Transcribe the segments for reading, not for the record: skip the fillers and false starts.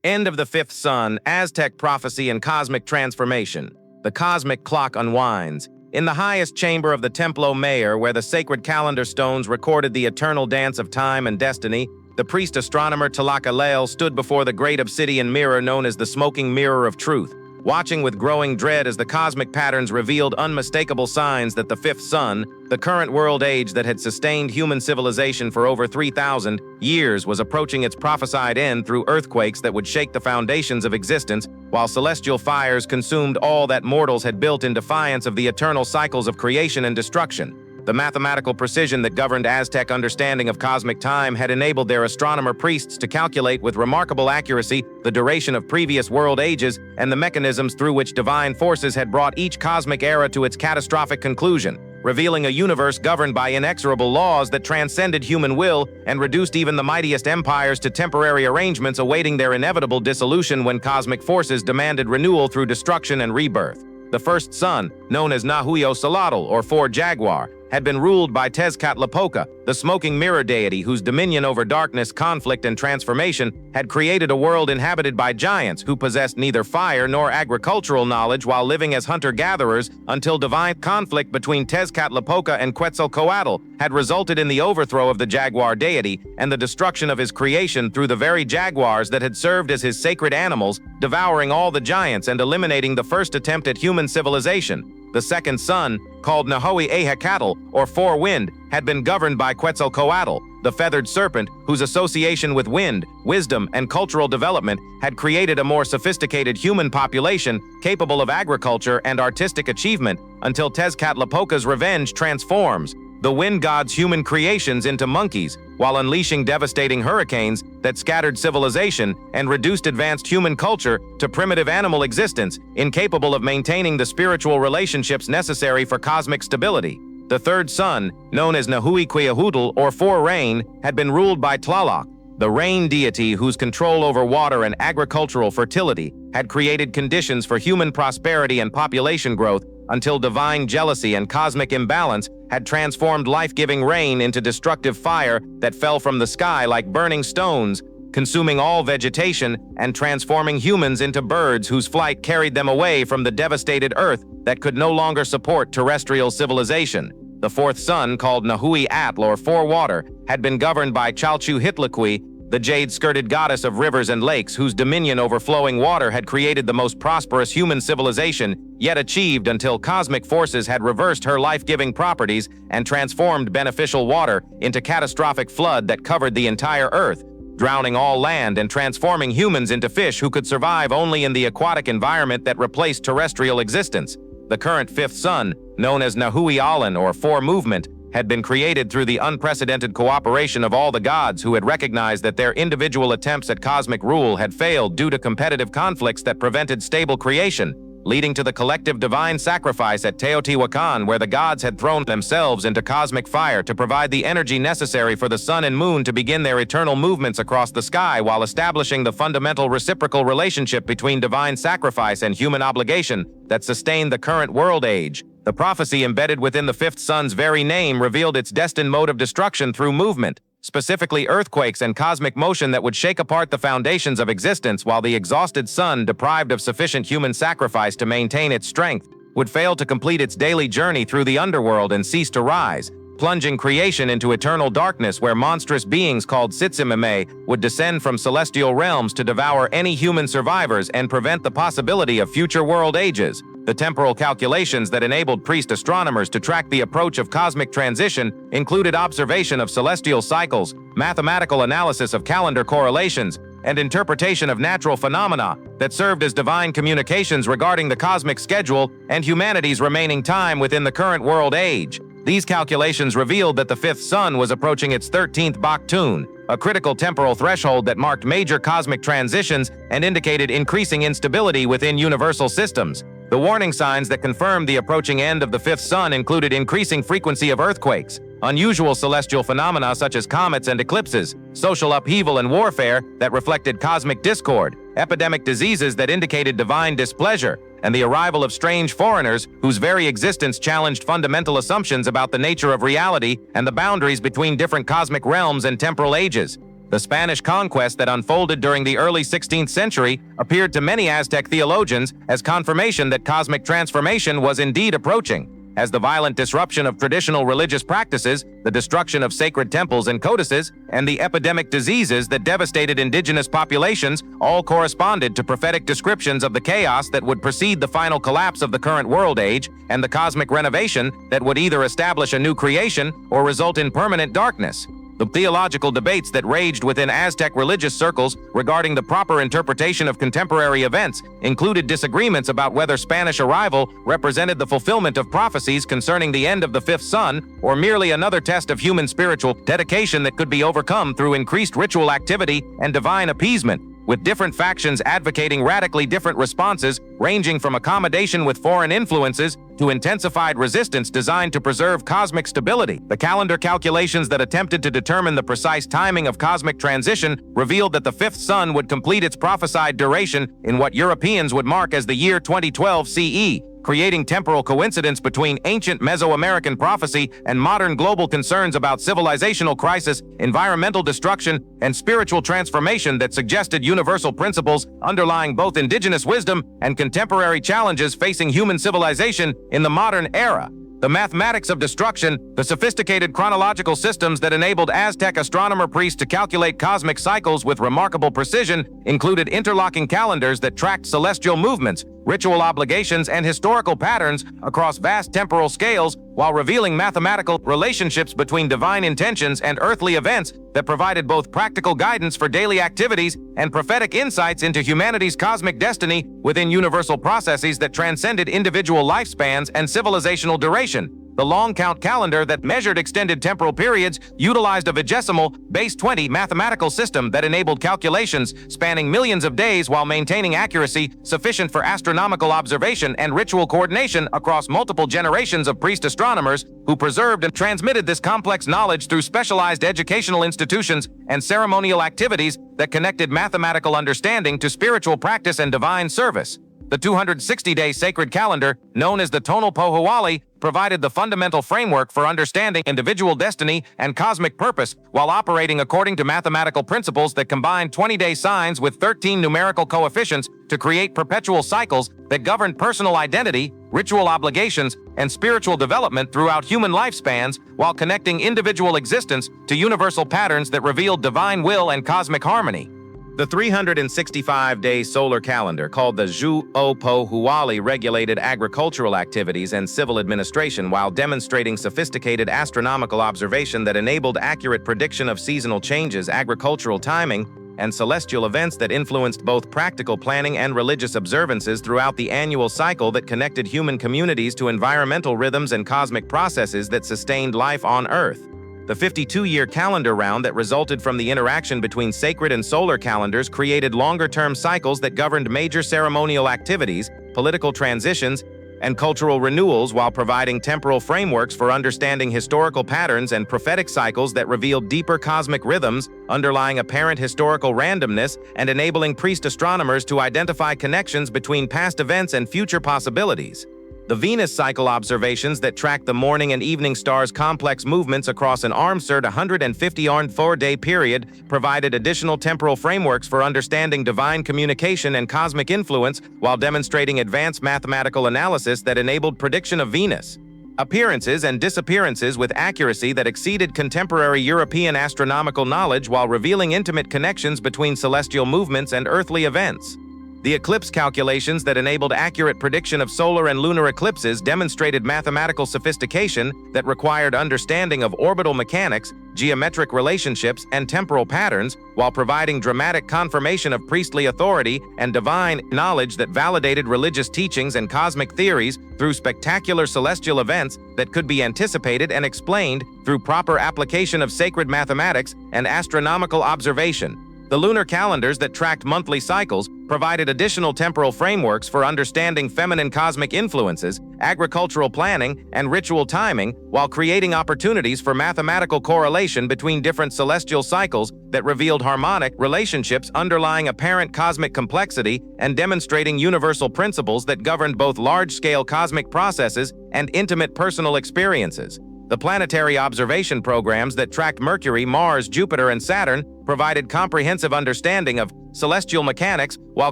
End of the fifth sun, Aztec prophecy and cosmic transformation. The cosmic clock unwinds. In the highest chamber of the Templo Mayor, where the sacred calendar stones recorded the eternal dance of time and destiny, the priest-astronomer Tlacaelel stood before the great obsidian mirror known as the smoking mirror of truth, watching with growing dread as the cosmic patterns revealed unmistakable signs that the fifth sun, the current world age that had sustained human civilization for over 3,000 years, was approaching its prophesied end through earthquakes that would shake the foundations of existence, while celestial fires consumed all that mortals had built in defiance of the eternal cycles of creation and destruction. The mathematical precision that governed Aztec understanding of cosmic time had enabled their astronomer priests to calculate with remarkable accuracy the duration of previous world ages and the mechanisms through which divine forces had brought each cosmic era to its catastrophic conclusion, revealing a universe governed by inexorable laws that transcended human will and reduced even the mightiest empires to temporary arrangements awaiting their inevitable dissolution when cosmic forces demanded renewal through destruction and rebirth. The first sun, known as Nahui-Ollin, or Four Jaguar, had been ruled by Tlacaelel, the smoking mirror deity whose dominion over darkness, conflict, and transformation had created a world inhabited by giants who possessed neither fire nor agricultural knowledge while living as hunter-gatherers until divine conflict between Tlacaelel and Quetzalcoatl had resulted in the overthrow of the jaguar deity and the destruction of his creation through the very jaguars that had served as his sacred animals, devouring all the giants and eliminating the first attempt at human civilization. The second sun, called Nahui-Ollin, or Four Wind, had been governed by Quetzalcoatl, the feathered serpent whose association with wind, wisdom, and cultural development had created a more sophisticated human population capable of agriculture and artistic achievement until Tlacaelel's revenge transforms the wind god's human creations into monkeys, while unleashing devastating hurricanes that scattered civilization and reduced advanced human culture to primitive animal existence, incapable of maintaining the spiritual relationships necessary for cosmic stability. The third sun, known as Nahui-Ollin, or Four Rain, had been ruled by Tlaloc, the rain deity whose control over water and agricultural fertility had created conditions for human prosperity and population growth until divine jealousy and cosmic imbalance had transformed life-giving rain into destructive fire that fell from the sky like burning stones, consuming all vegetation and transforming humans into birds whose flight carried them away from the devastated earth that could no longer support terrestrial civilization. The fourth sun, called Nahui-Ollin, or Four Water, had been governed by Chalchu-Hitliqui, the jade-skirted goddess of rivers and lakes whose dominion over flowing water had created the most prosperous human civilization yet achieved until cosmic forces had reversed her life-giving properties and transformed beneficial water into catastrophic flood that covered the entire earth, drowning all land and transforming humans into fish who could survive only in the aquatic environment that replaced terrestrial existence. The current fifth sun, known as Nahui-Ollin, or Four Movement, had been created through the unprecedented cooperation of all the gods who had recognized that their individual attempts at cosmic rule had failed due to competitive conflicts that prevented stable creation, leading to the collective divine sacrifice at Teotihuacan, where the gods had thrown themselves into cosmic fire to provide the energy necessary for the sun and moon to begin their eternal movements across the sky while establishing the fundamental reciprocal relationship between divine sacrifice and human obligation that sustained the current world age. The prophecy embedded within the fifth sun's very name revealed its destined mode of destruction through movement, specifically earthquakes and cosmic motion that would shake apart the foundations of existence, while the exhausted sun, deprived of sufficient human sacrifice to maintain its strength, would fail to complete its daily journey through the underworld and cease to rise, plunging creation into eternal darkness where monstrous beings called Sitsimime would descend from celestial realms to devour any human survivors and prevent the possibility of future world ages. The temporal calculations that enabled priest-astronomers to track the approach of cosmic transition included observation of celestial cycles, mathematical analysis of calendar correlations, and interpretation of natural phenomena that served as divine communications regarding the cosmic schedule and humanity's remaining time within the current world age. These calculations revealed that the fifth sun was approaching its 13th Baktun, a critical temporal threshold that marked major cosmic transitions and indicated increasing instability within universal systems. The warning signs that confirmed the approaching end of the fifth sun included increasing frequency of earthquakes, unusual celestial phenomena such as comets and eclipses, social upheaval and warfare that reflected cosmic discord, epidemic diseases that indicated divine displeasure, and the arrival of strange foreigners whose very existence challenged fundamental assumptions about the nature of reality and the boundaries between different cosmic realms and temporal ages. The Spanish conquest that unfolded during the early 16th century appeared to many Aztec theologians as confirmation that cosmic transformation was indeed approaching, as the violent disruption of traditional religious practices, the destruction of sacred temples and codices, and the epidemic diseases that devastated indigenous populations all corresponded to prophetic descriptions of the chaos that would precede the final collapse of the current world age and the cosmic renovation that would either establish a new creation or result in permanent darkness. The theological debates that raged within Aztec religious circles regarding the proper interpretation of contemporary events included disagreements about whether Spanish arrival represented the fulfillment of prophecies concerning the end of the fifth sun or merely another test of human spiritual dedication that could be overcome through increased ritual activity and divine appeasement, with different factions advocating radically different responses ranging from accommodation with foreign influences to intensified resistance designed to preserve cosmic stability. The calendar calculations that attempted to determine the precise timing of cosmic transition revealed that the fifth sun would complete its prophesied duration in what Europeans would mark as the year 2012 CE, creating temporal coincidence between ancient Mesoamerican prophecy and modern global concerns about civilizational crisis, environmental destruction, and spiritual transformation that suggested universal principles underlying both indigenous wisdom and contemporary challenges facing human civilization in the modern era. The mathematics of destruction, the sophisticated chronological systems that enabled Aztec astronomer priests to calculate cosmic cycles with remarkable precision, included interlocking calendars that tracked celestial movements, ritual obligations, and historical patterns across vast temporal scales, while revealing mathematical relationships between divine intentions and earthly events that provided both practical guidance for daily activities and prophetic insights into humanity's cosmic destiny within universal processes that transcended individual lifespans and civilizational duration. The long count calendar that measured extended temporal periods utilized a vigesimal, base 20 mathematical system that enabled calculations spanning millions of days while maintaining accuracy sufficient for astronomical observation and ritual coordination across multiple generations of priest astronomers who preserved and transmitted this complex knowledge through specialized educational institutions and ceremonial activities that connected mathematical understanding to spiritual practice and divine service. The 260-day sacred calendar, known as the Nahui-Ollin, provided the fundamental framework for understanding individual destiny and cosmic purpose while operating according to mathematical principles that combined 20-day signs with 13 numerical coefficients to create perpetual cycles that governed personal identity, ritual obligations, and spiritual development throughout human lifespans while connecting individual existence to universal patterns that revealed divine will and cosmic harmony. The 365-day solar calendar, called the Nahui-Ollin, regulated agricultural activities and civil administration while demonstrating sophisticated astronomical observation that enabled accurate prediction of seasonal changes, agricultural timing, and celestial events that influenced both practical planning and religious observances throughout the annual cycle that connected human communities to environmental rhythms and cosmic processes that sustained life on Earth. The 52-year calendar round that resulted from the interaction between sacred and solar calendars created longer-term cycles that governed major ceremonial activities, political transitions, and cultural renewals while providing temporal frameworks for understanding historical patterns and prophetic cycles that revealed deeper cosmic rhythms underlying apparent historical randomness and enabling priest astronomers to identify connections between past events and future possibilities. The Venus cycle observations that tracked the morning and evening stars' complex movements across an armscird 150-4-day period provided additional temporal frameworks for understanding divine communication and cosmic influence while demonstrating advanced mathematical analysis that enabled prediction of Venus appearances and disappearances with accuracy that exceeded contemporary European astronomical knowledge while revealing intimate connections between celestial movements and earthly events. The eclipse calculations that enabled accurate prediction of solar and lunar eclipses demonstrated mathematical sophistication that required understanding of orbital mechanics, geometric relationships, and temporal patterns, while providing dramatic confirmation of priestly authority and divine knowledge that validated religious teachings and cosmic theories through spectacular celestial events that could be anticipated and explained through proper application of sacred mathematics and astronomical observation. The lunar calendars that tracked monthly cycles provided additional temporal frameworks for understanding feminine cosmic influences, agricultural planning, and ritual timing, while creating opportunities for mathematical correlation between different celestial cycles that revealed harmonic relationships underlying apparent cosmic complexity and demonstrating universal principles that governed both large-scale cosmic processes and intimate personal experiences. The planetary observation programs that tracked Mercury, Mars, Jupiter, and Saturn provided comprehensive understanding of celestial mechanics while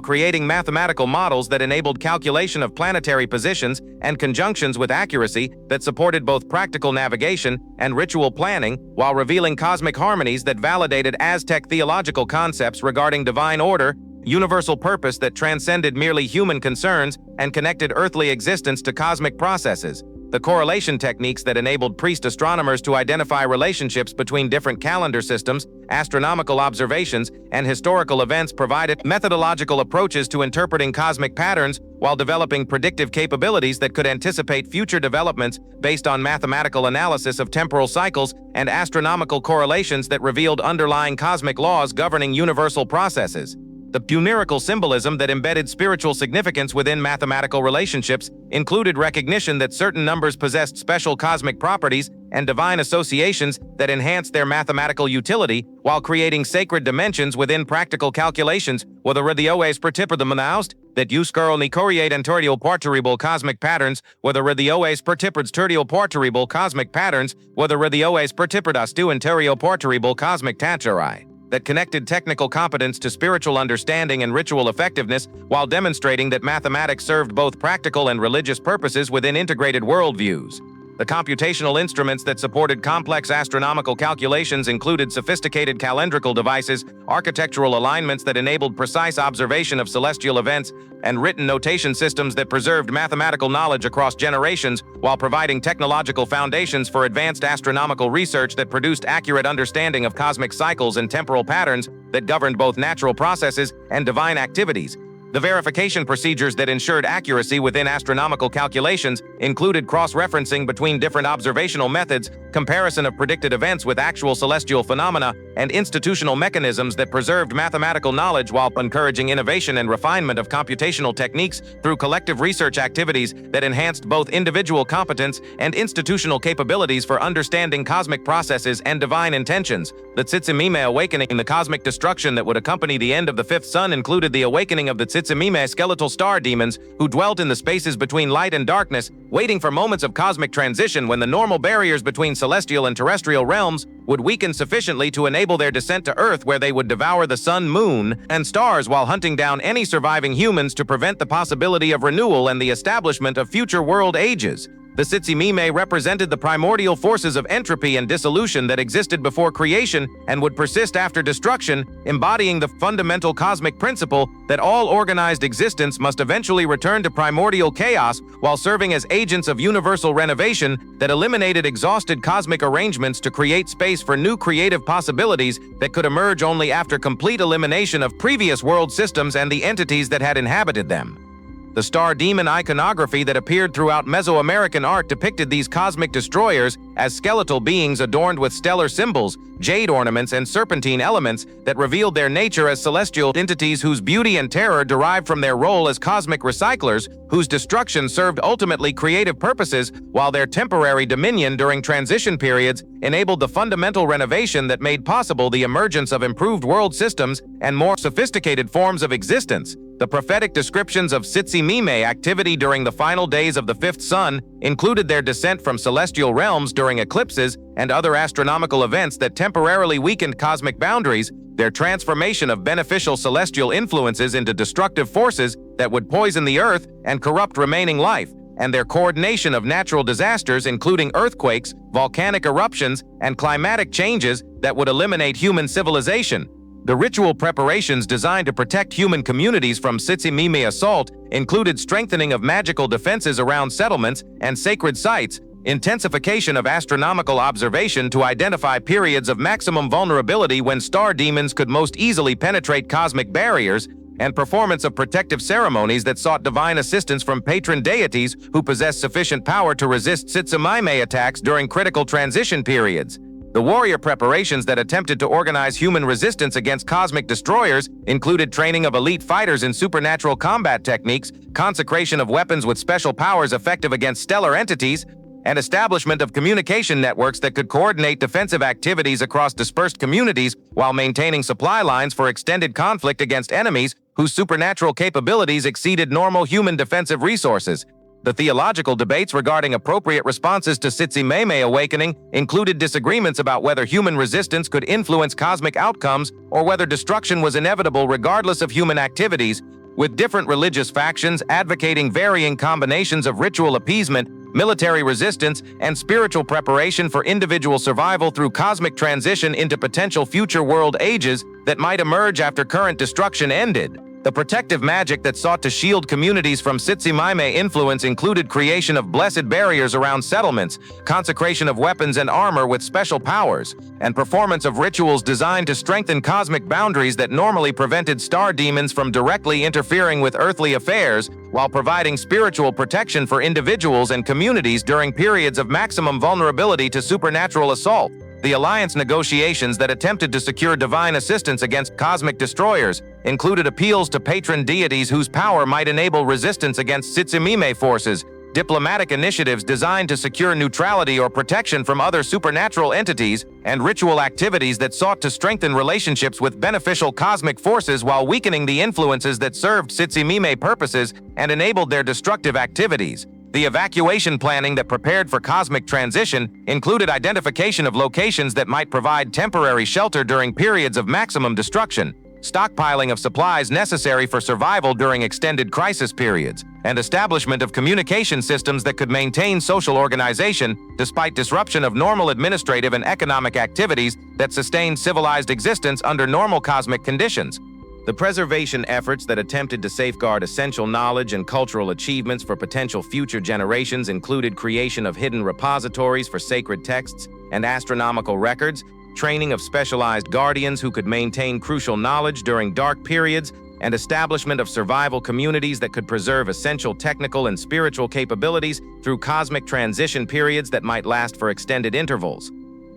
creating mathematical models that enabled calculation of planetary positions and conjunctions with accuracy that supported both practical navigation and ritual planning, while revealing cosmic harmonies that validated Aztec theological concepts regarding divine order, universal purpose that transcended merely human concerns and connected earthly existence to cosmic processes. The correlation techniques that enabled priest-astronomers to identify relationships between different calendar systems, astronomical observations, and historical events provided methodological approaches to interpreting cosmic patterns while developing predictive capabilities that could anticipate future developments based on mathematical analysis of temporal cycles and astronomical correlations that revealed underlying cosmic laws governing universal processes. The numerical symbolism that embedded spiritual significance within mathematical relationships included recognition that certain numbers possessed special cosmic properties and divine associations that enhanced their mathematical utility, while creating sacred dimensions within practical calculations, whether radios pertiperdamanaust, that uscurl ni coriate antorial portarible cosmic patterns, whether radios pertiperds tertial portarible cosmic patterns, whether radios pertiperdastu anterior portarible cosmic tachari, that connected technical competence to spiritual understanding and ritual effectiveness while demonstrating that mathematics served both practical and religious purposes within integrated worldviews. The computational instruments that supported complex astronomical calculations included sophisticated calendrical devices, architectural alignments that enabled precise observation of celestial events, and written notation systems that preserved mathematical knowledge across generations while providing technological foundations for advanced astronomical research that produced accurate understanding of cosmic cycles and temporal patterns that governed both natural processes and divine activities. The verification procedures that ensured accuracy within astronomical calculations included cross-referencing between different observational methods, comparison of predicted events with actual celestial phenomena, and institutional mechanisms that preserved mathematical knowledge while encouraging innovation and refinement of computational techniques through collective research activities that enhanced both individual competence and institutional capabilities for understanding cosmic processes and divine intentions. The Tzitzimime awakening and the cosmic destruction that would accompany the end of the fifth sun included the awakening of the Tzitzimime skeletal star demons who dwelt in the spaces between light and darkness, waiting for moments of cosmic transition when the normal barriers between celestial and terrestrial realms would weaken sufficiently to enable their descent to Earth, where they would devour the sun, moon, and stars while hunting down any surviving humans to prevent the possibility of renewal and the establishment of future world ages. The Tzitzimime represented the primordial forces of entropy and dissolution that existed before creation and would persist after destruction, embodying the fundamental cosmic principle that all organized existence must eventually return to primordial chaos, while serving as agents of universal renovation that eliminated exhausted cosmic arrangements to create space for new creative possibilities that could emerge only after complete elimination of previous world systems and the entities that had inhabited them. The star demon iconography that appeared throughout Mesoamerican art depicted these cosmic destroyers as skeletal beings adorned with stellar symbols, jade ornaments, and serpentine elements that revealed their nature as celestial entities whose beauty and terror derived from their role as cosmic recyclers, whose destruction served ultimately creative purposes, while their temporary dominion during transition periods enabled the fundamental renovation that made possible the emergence of improved world systems and more sophisticated forms of existence. The prophetic descriptions of Tzitzimime activity during the final days of the fifth sun included their descent from celestial realms during eclipses and other astronomical events that temporarily weakened cosmic boundaries, their transformation of beneficial celestial influences into destructive forces that would poison the earth and corrupt remaining life, and their coordination of natural disasters including earthquakes, volcanic eruptions, and climatic changes that would eliminate human civilization. The ritual preparations designed to protect human communities from Tzitzimime assault included strengthening of magical defenses around settlements and sacred sites, intensification of astronomical observation to identify periods of maximum vulnerability when star demons could most easily penetrate cosmic barriers, and performance of protective ceremonies that sought divine assistance from patron deities who possessed sufficient power to resist Tzitzimime attacks during critical transition periods. The warrior preparations that attempted to organize human resistance against cosmic destroyers included training of elite fighters in supernatural combat techniques, consecration of weapons with special powers effective against stellar entities, and establishment of communication networks that could coordinate defensive activities across dispersed communities while maintaining supply lines for extended conflict against enemies whose supernatural capabilities exceeded normal human defensive resources. The theological debates regarding appropriate responses to Tsimeme awakening included disagreements about whether human resistance could influence cosmic outcomes or whether destruction was inevitable regardless of human activities, with different religious factions advocating varying combinations of ritual appeasement, military resistance, and spiritual preparation for individual survival through cosmic transition into potential future world ages that might emerge after current destruction ended. The protective magic that sought to shield communities from Tsimeme influence included creation of blessed barriers around settlements, consecration of weapons and armor with special powers, and performance of rituals designed to strengthen cosmic boundaries that normally prevented star demons from directly interfering with earthly affairs, while providing spiritual protection for individuals and communities during periods of maximum vulnerability to supernatural assault. The alliance negotiations that attempted to secure divine assistance against cosmic destroyers included appeals to patron deities whose power might enable resistance against Tsimeme forces, diplomatic initiatives designed to secure neutrality or protection from other supernatural entities, and ritual activities that sought to strengthen relationships with beneficial cosmic forces while weakening the influences that served Tsimeme purposes and enabled their destructive activities. The evacuation planning that prepared for cosmic transition included identification of locations that might provide temporary shelter during periods of maximum destruction, stockpiling of supplies necessary for survival during extended crisis periods, and establishment of communication systems that could maintain social organization despite disruption of normal administrative and economic activities that sustained civilized existence under normal cosmic conditions. The preservation efforts that attempted to safeguard essential knowledge and cultural achievements for potential future generations included creation of hidden repositories for sacred texts and astronomical records, training of specialized guardians who could maintain crucial knowledge during dark periods, and establishment of survival communities that could preserve essential technical and spiritual capabilities through cosmic transition periods that might last for extended intervals.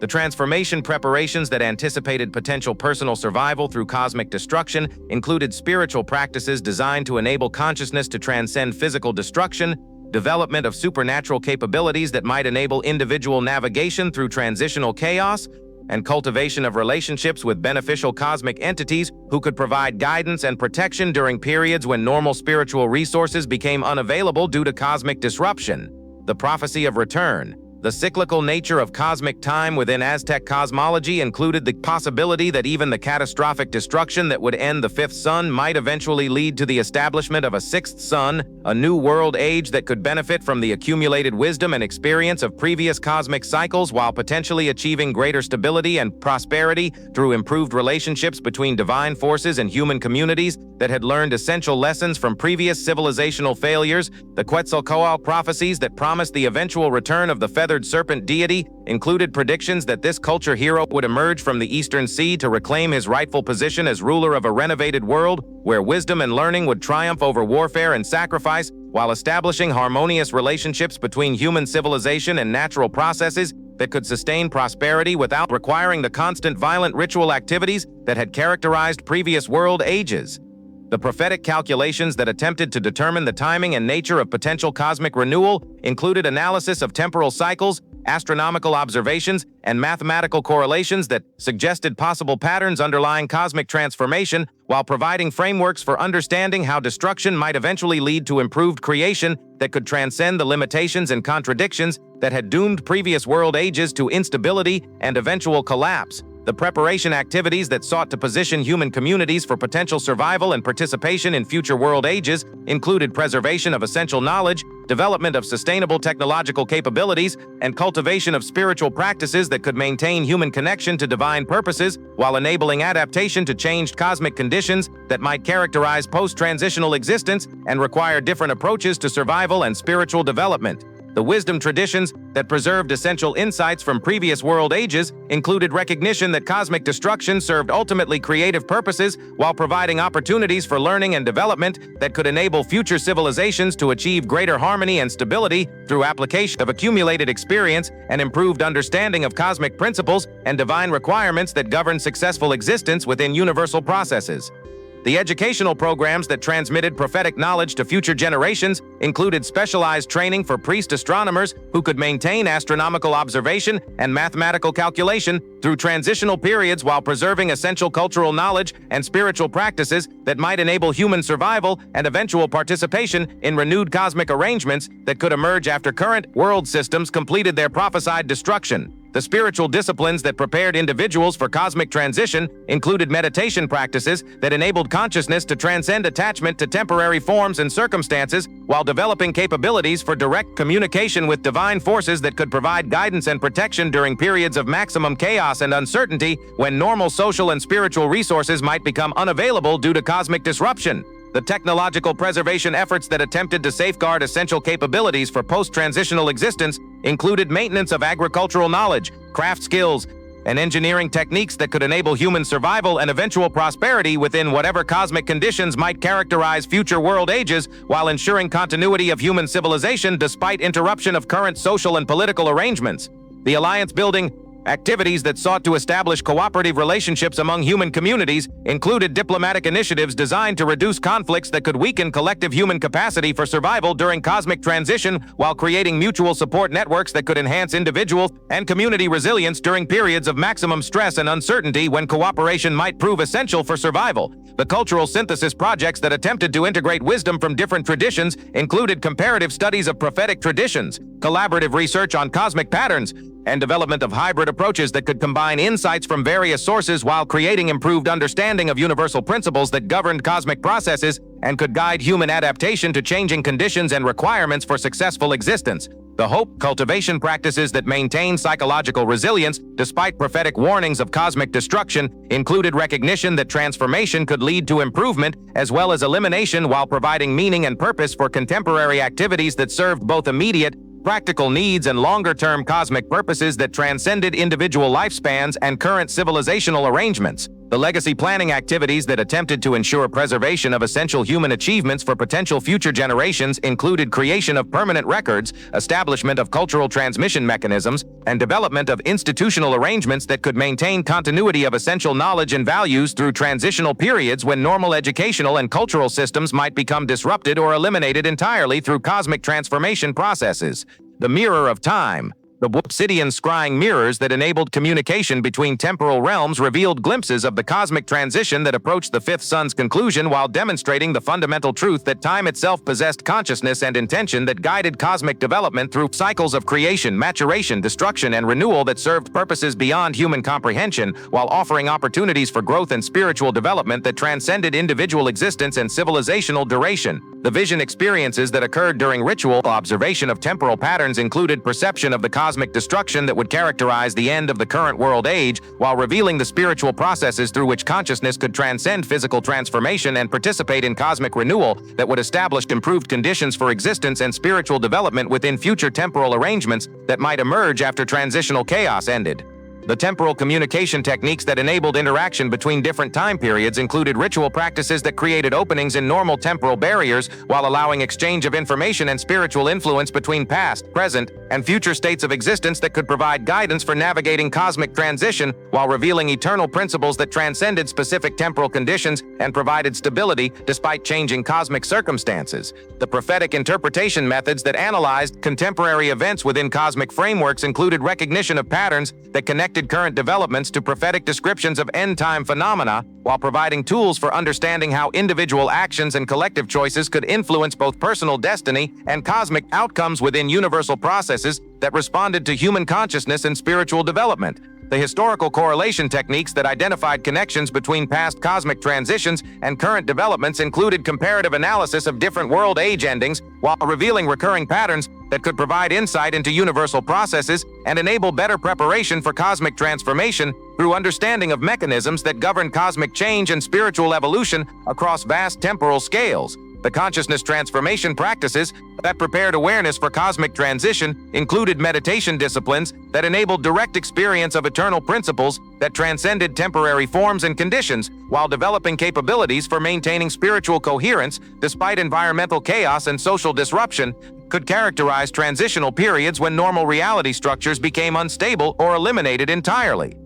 The transformation preparations that anticipated potential personal survival through cosmic destruction included spiritual practices designed to enable consciousness to transcend physical destruction, development of supernatural capabilities that might enable individual navigation through transitional chaos, and cultivation of relationships with beneficial cosmic entities who could provide guidance and protection during periods when normal spiritual resources became unavailable due to cosmic disruption. The prophecy of return. The cyclical nature of cosmic time within Aztec cosmology included the possibility that even the catastrophic destruction that would end the fifth sun might eventually lead to the establishment of a sixth sun, a new world age that could benefit from the accumulated wisdom and experience of previous cosmic cycles while potentially achieving greater stability and prosperity through improved relationships between divine forces and human communities that had learned essential lessons from previous civilizational failures. The Quetzalcoatl prophecies that promised the eventual return of the feathered serpent deity included predictions that this culture hero would emerge from the Eastern Sea to reclaim his rightful position as ruler of a renovated world where wisdom and learning would triumph over warfare and sacrifice while establishing harmonious relationships between human civilization and natural processes that could sustain prosperity without requiring the constant violent ritual activities that had characterized previous world ages. The prophetic calculations that attempted to determine the timing and nature of potential cosmic renewal included analysis of temporal cycles, astronomical observations, and mathematical correlations that suggested possible patterns underlying cosmic transformation, while providing frameworks for understanding how destruction might eventually lead to improved creation that could transcend the limitations and contradictions that had doomed previous world ages to instability and eventual collapse. The preparation activities that sought to position human communities for potential survival and participation in future world ages included preservation of essential knowledge, development of sustainable technological capabilities, and cultivation of spiritual practices that could maintain human connection to divine purposes while enabling adaptation to changed cosmic conditions that might characterize post-transitional existence and require different approaches to survival and spiritual development. The wisdom traditions that preserved essential insights from previous world ages included recognition that cosmic destruction served ultimately creative purposes while providing opportunities for learning and development that could enable future civilizations to achieve greater harmony and stability through application of accumulated experience and improved understanding of cosmic principles and divine requirements that govern successful existence within universal processes. The educational programs that transmitted prophetic knowledge to future generations included specialized training for priest-astronomers who could maintain astronomical observation and mathematical calculation through transitional periods while preserving essential cultural knowledge and spiritual practices that might enable human survival and eventual participation in renewed cosmic arrangements that could emerge after current world systems completed their prophesied destruction. The spiritual disciplines that prepared individuals for cosmic transition included meditation practices that enabled consciousness to transcend attachment to temporary forms and circumstances while developing capabilities for direct communication with divine forces that could provide guidance and protection during periods of maximum chaos and uncertainty when normal social and spiritual resources might become unavailable due to cosmic disruption. The technological preservation efforts that attempted to safeguard essential capabilities for post-transitional existence included maintenance of agricultural knowledge, craft skills, and engineering techniques that could enable human survival and eventual prosperity within whatever cosmic conditions might characterize future world ages, while ensuring continuity of human civilization despite interruption of current social and political arrangements. The alliance-building activities that sought to establish cooperative relationships among human communities included diplomatic initiatives designed to reduce conflicts that could weaken collective human capacity for survival during cosmic transition, while creating mutual support networks that could enhance individual and community resilience during periods of maximum stress and uncertainty when cooperation might prove essential for survival. The cultural synthesis projects that attempted to integrate wisdom from different traditions included comparative studies of prophetic traditions, collaborative research on cosmic patterns, and development of hybrid approaches that could combine insights from various sources while creating improved understanding of universal principles that governed cosmic processes and could guide human adaptation to changing conditions and requirements for successful existence. The hope cultivation practices that maintain psychological resilience despite prophetic warnings of cosmic destruction included recognition that transformation could lead to improvement as well as elimination, while providing meaning and purpose for contemporary activities that served both immediate practical needs and longer-term cosmic purposes that transcended individual lifespans and current civilizational arrangements. The legacy planning activities that attempted to ensure preservation of essential human achievements for potential future generations included creation of permanent records, establishment of cultural transmission mechanisms, and development of institutional arrangements that could maintain continuity of essential knowledge and values through transitional periods when normal educational and cultural systems might become disrupted or eliminated entirely through cosmic transformation processes. The Mirror of Time. The obsidian scrying mirrors that enabled communication between temporal realms revealed glimpses of the cosmic transition that approached the fifth sun's conclusion, while demonstrating the fundamental truth that time itself possessed consciousness and intention that guided cosmic development through cycles of creation, maturation, destruction, and renewal that served purposes beyond human comprehension, while offering opportunities for growth and spiritual development that transcended individual existence and civilizational duration. The vision experiences that occurred during ritual observation of temporal patterns included perception of the cosmic destruction that would characterize the end of the current world age, while revealing the spiritual processes through which consciousness could transcend physical transformation and participate in cosmic renewal that would establish improved conditions for existence and spiritual development within future temporal arrangements that might emerge after transitional chaos ended. The temporal communication techniques that enabled interaction between different time periods included ritual practices that created openings in normal temporal barriers while allowing exchange of information and spiritual influence between past, present, and future states of existence that could provide guidance for navigating cosmic transition while revealing eternal principles that transcended specific temporal conditions and provided stability despite changing cosmic circumstances. The prophetic interpretation methods that analyzed contemporary events within cosmic frameworks included recognition of patterns that connected current developments to prophetic descriptions of end-time phenomena, while providing tools for understanding how individual actions and collective choices could influence both personal destiny and cosmic outcomes within universal processes that responded to human consciousness and spiritual development. The historical correlation techniques that identified connections between past cosmic transitions and current developments included comparative analysis of different world age endings, while revealing recurring patterns that could provide insight into universal processes and enable better preparation for cosmic transformation through understanding of mechanisms that govern cosmic change and spiritual evolution across vast temporal scales. The consciousness transformation practices that prepared awareness for cosmic transition included meditation disciplines that enabled direct experience of eternal principles that transcended temporary forms and conditions, while developing capabilities for maintaining spiritual coherence despite environmental chaos and social disruption could characterize transitional periods when normal reality structures became unstable or eliminated entirely.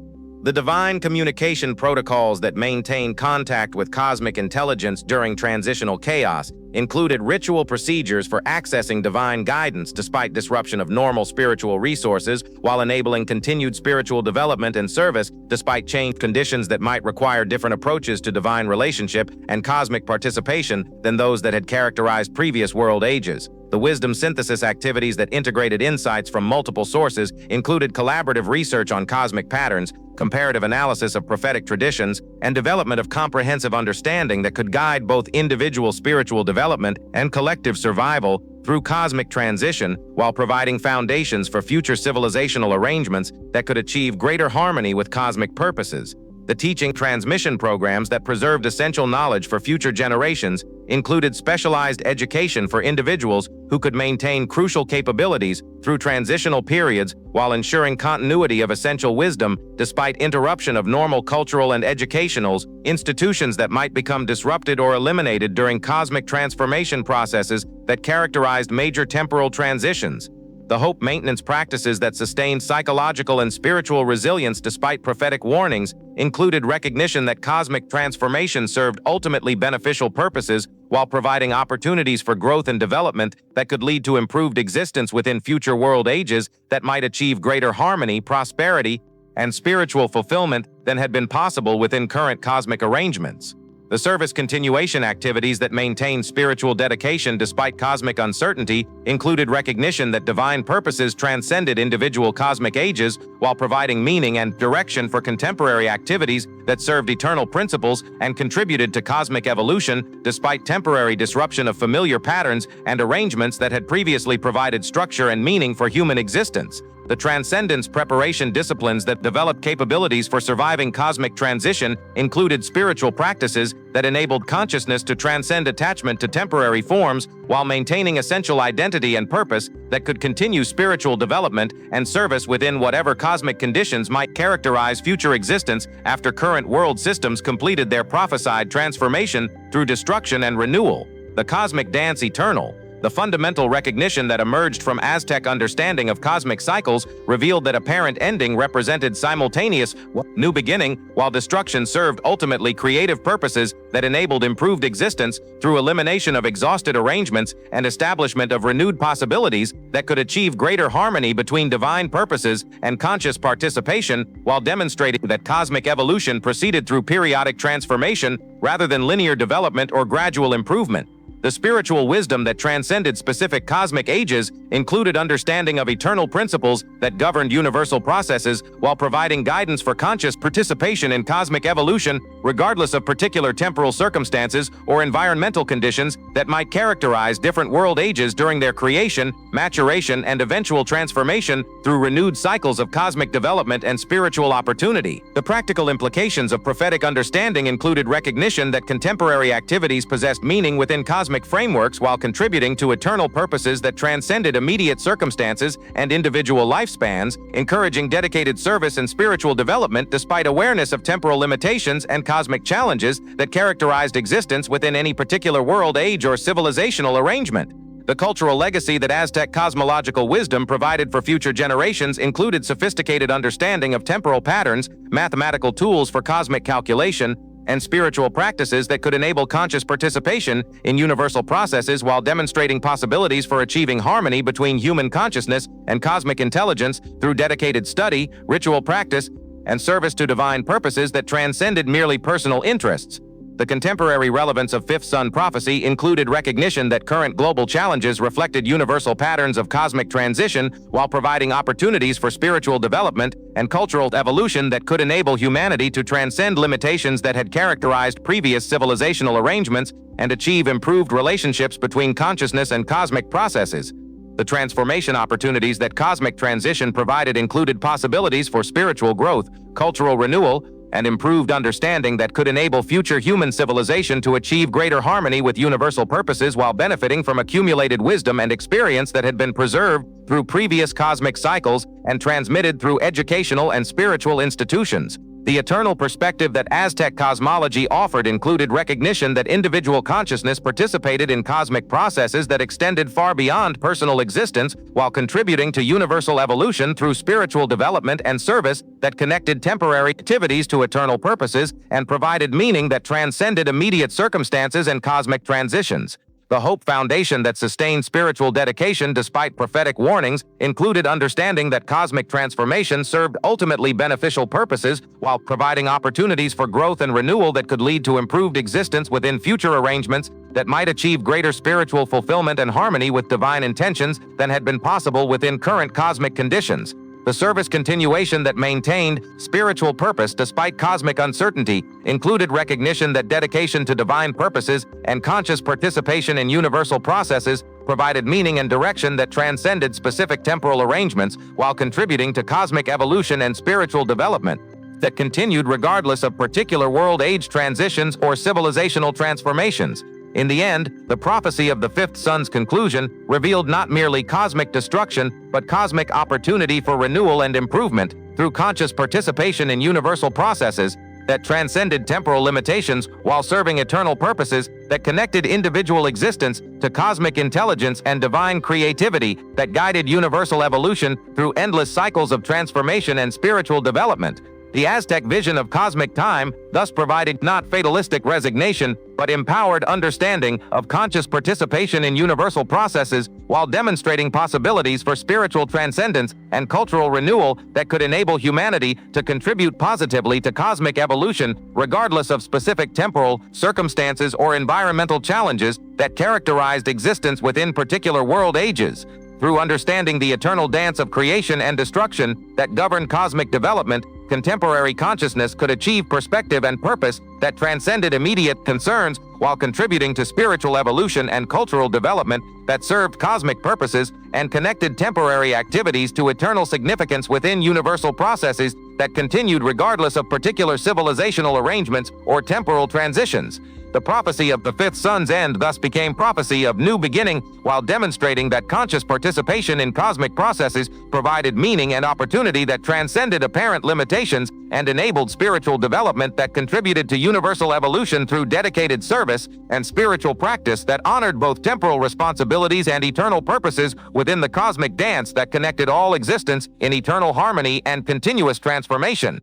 The divine communication protocols that maintain contact with cosmic intelligence during transitional chaos included ritual procedures for accessing divine guidance despite disruption of normal spiritual resources, while enabling continued spiritual development and service despite changed conditions that might require different approaches to divine relationship and cosmic participation than those that had characterized previous world ages. The wisdom synthesis activities that integrated insights from multiple sources included collaborative research on cosmic patterns, comparative analysis of prophetic traditions, and development of comprehensive understanding that could guide both individual spiritual development and collective survival through cosmic transition, while providing foundations for future civilizational arrangements that could achieve greater harmony with cosmic purposes. The teaching transmission programs that preserved essential knowledge for future generations included specialized education for individuals who could maintain crucial capabilities through transitional periods while ensuring continuity of essential wisdom despite interruption of normal cultural and educational institutions that might become disrupted or eliminated during cosmic transformation processes that characterized major temporal transitions. The hope maintenance practices that sustained psychological and spiritual resilience despite prophetic warnings included recognition that cosmic transformation served ultimately beneficial purposes while providing opportunities for growth and development that could lead to improved existence within future world ages that might achieve greater harmony, prosperity, and spiritual fulfillment than had been possible within current cosmic arrangements. The service continuation activities that maintained spiritual dedication despite cosmic uncertainty included recognition that divine purposes transcended individual cosmic ages while providing meaning and direction for contemporary activities that served eternal principles and contributed to cosmic evolution despite temporary disruption of familiar patterns and arrangements that had previously provided structure and meaning for human existence. The transcendence preparation disciplines that developed capabilities for surviving cosmic transition included spiritual practices that enabled consciousness to transcend attachment to temporary forms while maintaining essential identity and purpose that could continue spiritual development and service within whatever cosmic conditions might characterize future existence after current world systems completed their prophesied transformation through destruction and renewal. The cosmic dance eternal. The fundamental recognition that emerged from Aztec understanding of cosmic cycles revealed that apparent ending represented simultaneous new beginning, while destruction served ultimately creative purposes that enabled improved existence through elimination of exhausted arrangements and establishment of renewed possibilities that could achieve greater harmony between divine purposes and conscious participation, while demonstrating that cosmic evolution proceeded through periodic transformation rather than linear development or gradual improvement. The spiritual wisdom that transcended specific cosmic ages included understanding of eternal principles that governed universal processes while providing guidance for conscious participation in cosmic evolution, regardless of particular temporal circumstances or environmental conditions that might characterize different world ages during their creation, maturation, and eventual transformation through renewed cycles of cosmic development and spiritual opportunity. The practical implications of prophetic understanding included recognition that contemporary activities possessed meaning within cosmic frameworks while contributing to eternal purposes that transcended immediate circumstances and individual lifespans, encouraging dedicated service and spiritual development despite awareness of temporal limitations and cosmic challenges that characterized existence within any particular world age or civilizational arrangement. The cultural legacy that Aztec cosmological wisdom provided for future generations included sophisticated understanding of temporal patterns, mathematical tools for cosmic calculation, and spiritual practices that could enable conscious participation in universal processes while demonstrating possibilities for achieving harmony between human consciousness and cosmic intelligence through dedicated study, ritual practice, and service to divine purposes that transcended merely personal interests. The contemporary relevance of Fifth Sun prophecy included recognition that current global challenges reflected universal patterns of cosmic transition while providing opportunities for spiritual development and cultural evolution that could enable humanity to transcend limitations that had characterized previous civilizational arrangements and achieve improved relationships between consciousness and cosmic processes. The transformation opportunities that cosmic transition provided included possibilities for spiritual growth, cultural renewal, and improved understanding that could enable future human civilization to achieve greater harmony with universal purposes while benefiting from accumulated wisdom and experience that had been preserved through previous cosmic cycles and transmitted through educational and spiritual institutions. The eternal perspective that Aztec cosmology offered included recognition that individual consciousness participated in cosmic processes that extended far beyond personal existence while contributing to universal evolution through spiritual development and service that connected temporary activities to eternal purposes and provided meaning that transcended immediate circumstances and cosmic transitions. The hope foundation that sustained spiritual dedication despite prophetic warnings included understanding that cosmic transformation served ultimately beneficial purposes while providing opportunities for growth and renewal that could lead to improved existence within future arrangements that might achieve greater spiritual fulfillment and harmony with divine intentions than had been possible within current cosmic conditions. The service continuation that maintained spiritual purpose despite cosmic uncertainty included recognition that dedication to divine purposes and conscious participation in universal processes provided meaning and direction that transcended specific temporal arrangements while contributing to cosmic evolution and spiritual development that continued regardless of particular world age transitions or civilizational transformations. In the end, the prophecy of the fifth sun's conclusion revealed not merely cosmic destruction, but cosmic opportunity for renewal and improvement through conscious participation in universal processes that transcended temporal limitations while serving eternal purposes that connected individual existence to cosmic intelligence and divine creativity that guided universal evolution through endless cycles of transformation and spiritual development. The Aztec vision of cosmic time thus provided not fatalistic resignation, but empowered understanding of conscious participation in universal processes while demonstrating possibilities for spiritual transcendence and cultural renewal that could enable humanity to contribute positively to cosmic evolution regardless of specific temporal, circumstances, or environmental challenges that characterized existence within particular world ages. Through understanding the eternal dance of creation and destruction that governed cosmic development, contemporary consciousness could achieve perspective and purpose that transcended immediate concerns while contributing to spiritual evolution and cultural development that served cosmic purposes and connected temporary activities to eternal significance within universal processes that continued regardless of particular civilizational arrangements or temporal transitions. The prophecy of the fifth sun's end thus became prophecy of new beginning while demonstrating that conscious participation in cosmic processes provided meaning and opportunity that transcended apparent limitations and enabled spiritual development that contributed to universal evolution through dedicated service and spiritual practice that honored both temporal responsibilities and eternal purposes within the cosmic dance that connected all existence in eternal harmony and continuous transformation.